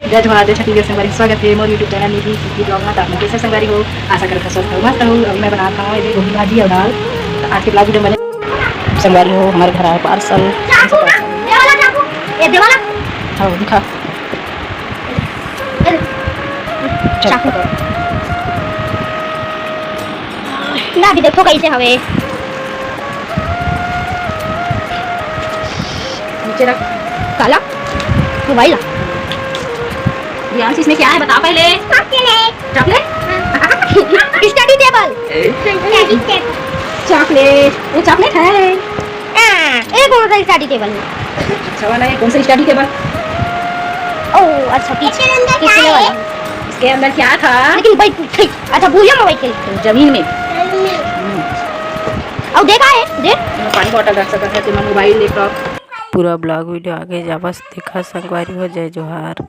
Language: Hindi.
जय जवाहर जय छत्तीसगढ़ संगवारी स्वागत है मोर यूट्यूब चैनल निधि की ब्लॉग में। आप कैसे संगवारी हो? आशा करता स्वस्थ हो मस्त हो। अब मैं बना रहा हूँ गोभी भाजी और दाल। तो आज के ब्लॉग वीडियो बने संगवारी हो। हमारे घर आया पार्सल। हाँ दिखा ना भी देखो कैसे हवे नीचे रख काला मोबाइल यार इसमें क्या है बता पहले। चॉकलेट स्टडी टेबल चॉकलेट ये चॉकलेट है। एक कौन सा स्टडी टेबल है? अच्छा वाला है। कौन सा स्टडी टेबल? ओह अच्छा पीछे वाला। इसके अंदर क्या था? लेकिन बैठ अच्छा भूलिया मोबाइल के तो जमीन में और देखा है देख पानी बॉटल रख सकते हैं। मोबाइल लैपटॉप पूरा ब्लॉग वीडियो आगे जा बस देखा संगवारी हो। जय जोहार।